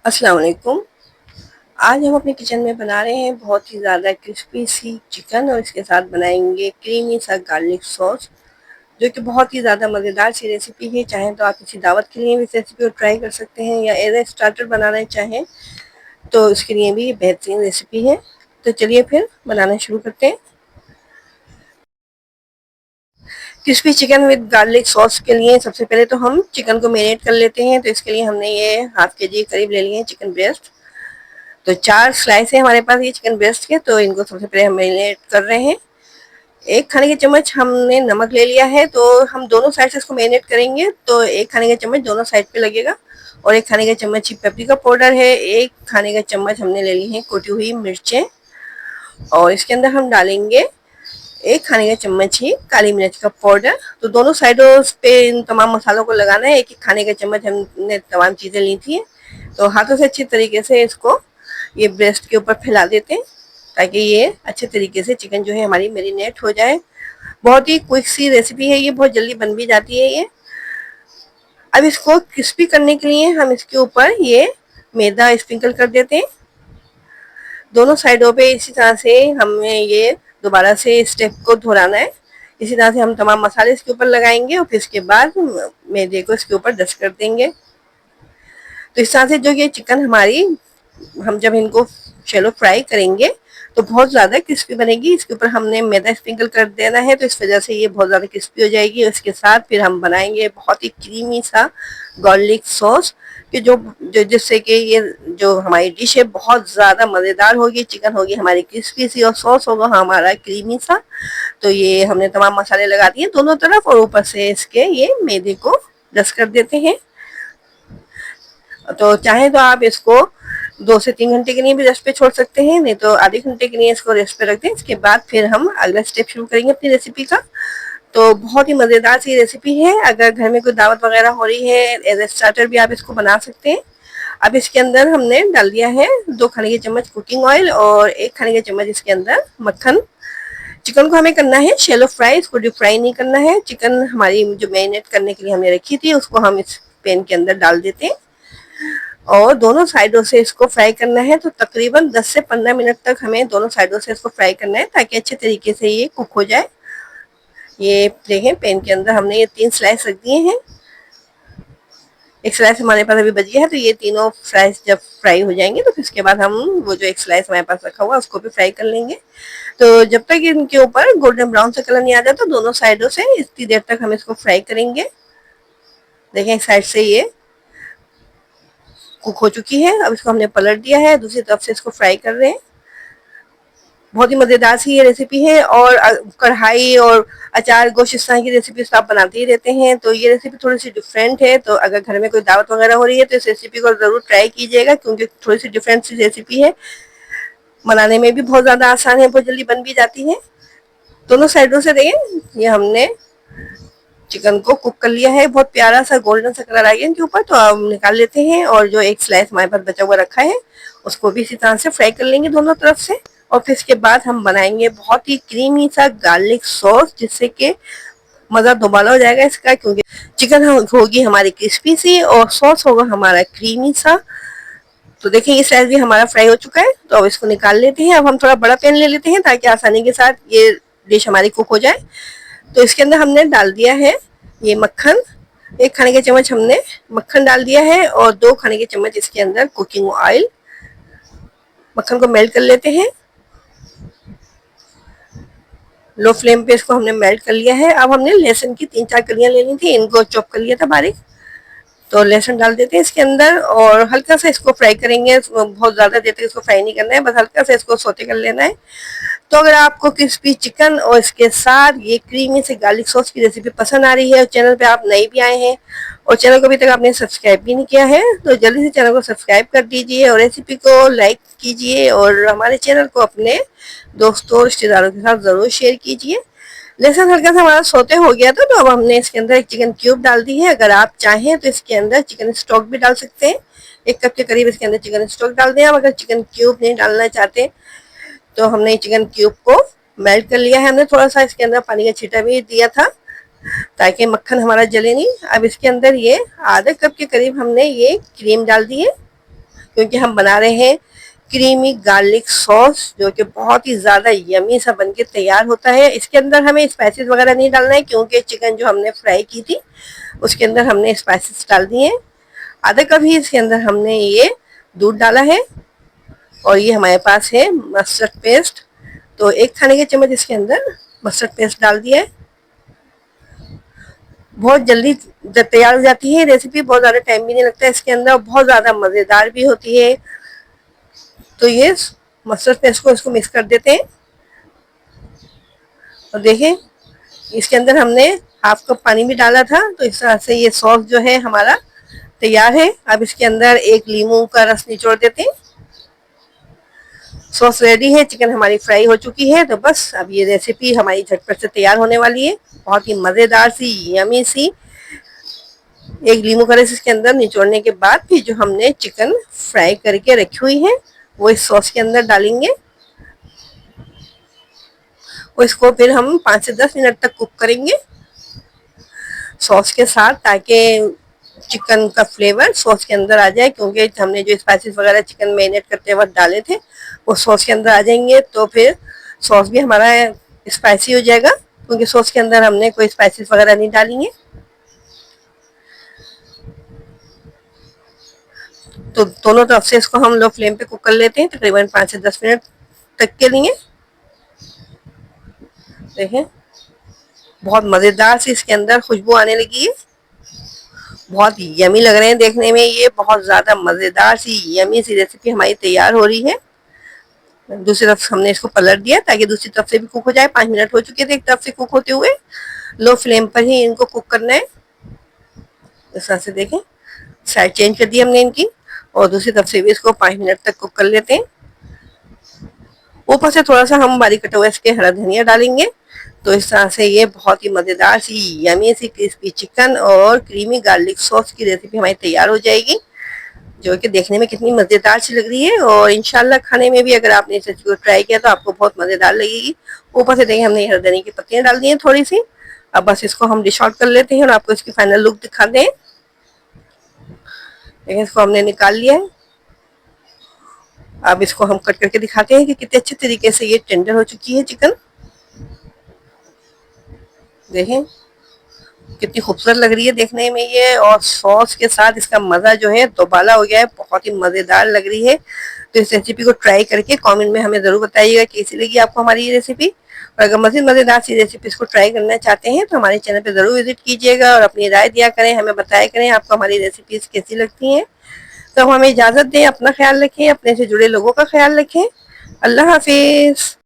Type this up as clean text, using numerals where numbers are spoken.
अस्सलाम वालेकुम। आज हम अपने किचन में बना रहे हैं बहुत ही ज़्यादा क्रिस्पी सी चिकन और इसके साथ बनाएंगे क्रीमी सा गार्लिक सॉस, जो कि बहुत ही ज़्यादा मज़ेदार सी रेसिपी है। चाहें तो आप किसी दावत के लिए भी इस रेसिपी को ट्राई कर सकते हैं या एज ए स्टार्टर बनाना चाहें तो उसके लिए भी ये बेहतरीन रेसिपी है। तो चलिए फिर बनाना शुरू करते हैं। Crispy chicken with garlic sauce के लिए सबसे पहले तो हम चिकन को मैरिनेट कर लेते हैं। तो इसके लिए हमने ये हाफ के जी करीब ले लिए हैं चिकन ब्रेस्ट। तो 4 स्लाइस है हमारे पास ये चिकन ब्रेस्ट के, तो इनको सबसे पहले हम मैरिनेट कर रहे हैं। 1 खाने के चम्मच हमने नमक ले लिया है, तो हम दोनों साइड से इसको मैरिनेट करेंगे तो 1 खाने का चम्मच दोनों साइड पे लगेगा। और 1 खाने का चम्मच ही पेपरिका पाउडर है। 1 खाने का चम्मच हमने ले ली है कुटी हुई मिर्चें और इसके अंदर हम डालेंगे 1 खाने का चम्मच ही काली मिर्च का पाउडर। तो दोनों साइडों पे इन तमाम मसालों को लगाना है। 1-1 खाने का चम्मच हमने तमाम चीज़ें ली थी। तो हाथों से अच्छी तरीके से इसको ये ब्रेस्ट के ऊपर फैला देते हैं ताकि ये अच्छे तरीके से चिकन जो है हमारी मैरिनेट हो जाए। बहुत ही क्विक सी रेसिपी है ये, बहुत जल्दी बन भी जाती है ये। अब इसको क्रिस्पी करने के लिए हम इसके ऊपर ये मैदा स्प्रिंकल कर देते हैं दोनों साइडों पे। इसी तरह से हमें ये दोबारा से स्टेप को दोहराना है। इसी तरह से हम तमाम मसाले इसके ऊपर लगाएंगे और फिर इसके बाद मैदे को इसके ऊपर डस्ट कर देंगे। तो इस तरह से जो ये चिकन हमारी, हम जब इनको शैलो फ्राई करेंगे तो बहुत ज़्यादा क्रिस्पी बनेगी। इसके ऊपर हमने मैदा स्प्रिंकल कर देना है तो इस वजह से ये बहुत ज़्यादा क्रिस्पी हो जाएगी। और इसके साथ फिर हम बनाएंगे बहुत ही क्रीमी सा गार्लिक सॉस कि जो जो जिससे कि ये जो हमारी डिश है बहुत ज़्यादा मज़ेदार होगी। चिकन होगी हमारी क्रिस्पी सी और सॉस होगा हमारा क्रीमी सा। तो ये हमने तमाम मसाले लगा दिए दोनों तरफ और ऊपर से इसके ये मैदे को डस्ट कर देते हैं। तो चाहे तो आप इसको 2 से 3 घंटे के लिए भी रेस्ट पे छोड़ सकते हैं, नहीं तो आधे घंटे के लिए इसको रेस्ट पे रख दें। इसके बाद फिर हम अगला स्टेप शुरू करेंगे अपनी रेसिपी का। तो बहुत ही मज़ेदार सी रेसिपी है। अगर घर में कोई दावत वगैरह हो रही है एज ए स्टार्टर भी आप इसको बना सकते हैं। अब इसके अंदर हमने डाल दिया है 2 खाने के चम्मच कुकिंग ऑयल और 1 खाने के चम्मच इसके अंदर मक्खन। चिकन को हमें करना है शैलो फ्राई, इसको डीप फ्राई नहीं करना है। चिकन हमारी जो मैरिनेट करने के लिए हमने रखी थी उसको हम इस पैन के अंदर डाल देते हैं और दोनों साइडों से इसको फ्राई करना है। तो तकरीबन 10 से 15 मिनट तक हमें दोनों साइडों से इसको फ्राई करना है ताकि अच्छे तरीके से ये कुक हो जाए। ये देखें पैन के अंदर हमने ये 3 स्लाइस रख दिए हैं। 1 स्लाइस हमारे पास अभी बची है, तो ये तीनों स्लाइस जब फ्राई हो जाएंगे तो फिर उसके बाद हम वो जो 1 स्लाइस हमारे पास रखा हुआ उसको भी फ्राई कर लेंगे। तो जब तक इनके ऊपर गोल्डन ब्राउन सा कलर नहीं आ जाता दोनों साइडों से इतनी देर तक हम इसको फ्राई करेंगे। देखें एक साइड से ये कुक हो चुकी है। अब इसको हमने पलट दिया है, दूसरी तरफ से इसको फ्राई कर रहे हैं। बहुत ही मज़ेदार सी ये रेसिपी है और कढ़ाई और अचार गोश्त इस तरह की रेसिपी तो आप बनाते ही रहते हैं। तो ये रेसिपी थोड़ी सी डिफरेंट है। तो अगर घर में कोई दावत वगैरह हो रही है तो इस रेसिपी को ज़रूर ट्राई कीजिएगा क्योंकि थोड़ी सी डिफरेंट सी रेसिपी है। बनाने में भी बहुत ज़्यादा आसान है, बहुत जल्दी बन भी जाती है। दोनों साइडों से देखें ये हमने चिकन को कुक कर लिया है। बहुत प्यारा सा गोल्डन सा कलर आ गया इनके ऊपर। तो हम निकाल लेते हैं और जो 1 स्लाइस हमारे पास बचा हुआ रखा है उसको भी इसी तरह से फ्राई कर लेंगे दोनों तरफ से। और फिर इसके बाद हम बनाएंगे बहुत ही क्रीमी सा गार्लिक सॉस जिससे कि मज़ा दोबारा हो जाएगा इसका, क्योंकि चिकन होगी हमारी क्रिस्पी सी और सॉस होगा हमारा क्रीमी सा। तो देखिए ये स्लाइस भी हमारा फ्राई हो चुका है। तो अब इसको निकाल लेते हैं। अब हम थोड़ा बड़ा पैन ले लेते हैं ताकि आसानी के साथ ये डिश हमारी कुक हो जाए। तो इसके अंदर हमने डाल दिया है ये मक्खन। 1 खाने के चम्मच हमने मक्खन डाल दिया है और 2 खाने के चम्मच इसके अंदर कुकिंग ऑयल। मक्खन को मेल्ट कर लेते हैं। लो फ्लेम पे इसको हमने मेल्ट कर लिया है। अब हमने लहसुन की 3-4 कलियां लेनी थी, इनको चॉप कर लिया था बारीक। तो लहसुन डाल देते हैं इसके अंदर और हल्का सा इसको फ्राई करेंगे। बहुत ज़्यादा देर तक इसको फ्राई नहीं करना है, बस हल्का सा इसको सौते कर लेना है। तो अगर आपको क्रिस्पी चिकन और इसके साथ ये क्रीमी से गार्लिक सॉस की रेसिपी पसंद आ रही है और चैनल पे आप नए भी आए हैं और चैनल को अभी तक आपने सब्सक्राइब भी नहीं किया है तो जल्दी से चैनल को सब्सक्राइब कर दीजिए और रेसिपी को लाइक कीजिए और हमारे चैनल को अपने दोस्तों रिश्तेदारों के साथ ज़रूर शेयर कीजिए। लहसुन हल्का सा हमारा सोते हो गया था, तो अब हमने इसके अंदर एक चिकन क्यूब डाल दी है। अगर आप चाहें तो इसके अंदर चिकन स्टॉक भी डाल सकते हैं। 1 कप के करीब इसके अंदर चिकन स्टॉक डाल दें। अब अगर चिकन क्यूब नहीं डालना चाहते तो हमने चिकन क्यूब को मेल्ट कर लिया है। हमने थोड़ा सा इसके अंदर पानी का छींटा भी दिया था ताकि मक्खन हमारा जले नहीं। अब इसके अंदर ये आधे कप के करीब हमने ये क्रीम डाल दी है क्योंकि हम बना रहे हैं क्रीमी गार्लिक सॉस, जो कि बहुत ही ज्यादा यमी सा बनके तैयार होता है। इसके अंदर हमें स्पाइसेस वगैरह नहीं डालना है, क्योंकि चिकन जो हमने फ्राई की थी उसके अंदर हमने स्पाइसेस डाल दिए हैं। आधा कप ही इसके अंदर हमने ये दूध डाला है, और ये हमारे पास है मस्टर्ड पेस्ट। तो 1 खाने के चम्मच इसके अंदर मस्टर्ड पेस्ट डाल दिया है। बहुत जल्दी तैयार हो जाती है रेसिपी, बहुत ज़्यादा टाइम भी नहीं लगता है इसके अंदर, बहुत ज़्यादा मज़ेदार भी होती है। तो ये मस्टर्ड पेस्ट को इसको मिक्स कर देते हैं, और देखें इसके अंदर हमने हाफ कप पानी भी डाला था। तो इस तरह से ये सॉस जो है हमारा तैयार है। अब इसके अंदर 1 लीमू का रस निचोड़ देते हैं। सॉस रेडी है, चिकन हमारी फ्राई हो चुकी है। तो बस अब ये रेसिपी हमारी झटपट से तैयार होने वाली है, बहुत ही मज़ेदार सी यमी सी। 1 लीमू का रस इसके अंदर निचोड़ने के बाद फिर जो हमने चिकन फ्राई करके रखी हुई है वो इस सॉस के अंदर डालेंगे, और इसको फिर हम 5 से 10 मिनट तक कुक करेंगे सॉस के साथ, ताकि चिकन का फ्लेवर सॉस के अंदर आ जाए। क्योंकि हमने जो स्पाइसेस वगैरह चिकन मैरिनेट करते वक्त डाले थे वो सॉस के अंदर आ जाएंगे, तो फिर सॉस भी हमारा स्पाइसी हो जाएगा, क्योंकि सॉस के अंदर हमने कोई स्पाइसेस वगैरह नहीं डाली है। तो दोनों तरफ से इसको हम लो फ्लेम पे कुक कर लेते हैं तकरीबन 5 से 10 मिनट तक के लिए। देखें बहुत मज़ेदार सी इसके अंदर खुशबू आने लगी है, बहुत यमी लग रहे हैं देखने में। ये बहुत ज़्यादा मज़ेदार सी यमी सी रेसिपी हमारी तैयार हो रही है। दूसरी तरफ हमने इसको पलट दिया ताकि दूसरी तरफ से भी कुक हो जाए। 5 मिनट हो चुके थे एक तरफ से कुक होते हुए। लो फ्लेम पर ही इनको कुक करना है। इस तरह से देखें साइड चेंज कर दी हमने इनकी, और दूसरी तरफ से भी इसको 5 मिनट तक कुक कर लेते हैं। ऊपर से थोड़ा सा हम बारीक कटा हुआ इसके हरा धनिया डालेंगे। तो इस तरह से ये बहुत ही मज़ेदार सी यमी सी क्रिस्पी चिकन और क्रीमी गार्लिक सॉस की रेसिपी हमारी तैयार हो जाएगी, जो कि देखने में कितनी मज़ेदार सी लग रही है। और इंशाल्लाह खाने में भी अगर आपने इस रेसिपी को ट्राई किया तो आपको बहुत मज़ेदार लगेगी। ऊपर से देखिए हमने हरा धनिया की पत्तियां डाल दी हैं थोड़ी सी। अब बस इसको हम डिश आउट कर लेते हैं और आपको इसकी फाइनल लुक दिखाते हैं। देखिए इसको हमने निकाल लिया है। अब इसको हम कट करके दिखाते हैं कि कितने अच्छे तरीके से ये टेंडर हो चुकी है चिकन। देखें कितनी खूबसूरत लग रही है देखने में ये, और सॉस के साथ इसका मज़ा जो है दोबाला हो गया है, बहुत ही मज़ेदार लग रही है। तो इस रेसिपी को ट्राई करके कमेंट में हमें ज़रूर बताइएगा कैसी लगी आपको हमारी ये रेसिपी। और अगर मज़ीद मज़ेदार सी रेसिपीज़ को ट्राई करना चाहते हैं तो हमारे चैनल पर ज़रूर विजिट कीजिएगा और अपनी राय दिया करें, हमें बताया करें आपको हमारी रेसिपीज़ कैसी लगती हैं। तो हमें इजाज़त दें, अपना ख्याल रखें, अपने से जुड़े लोगों का ख्याल रखें। अल्लाह हाफिज़।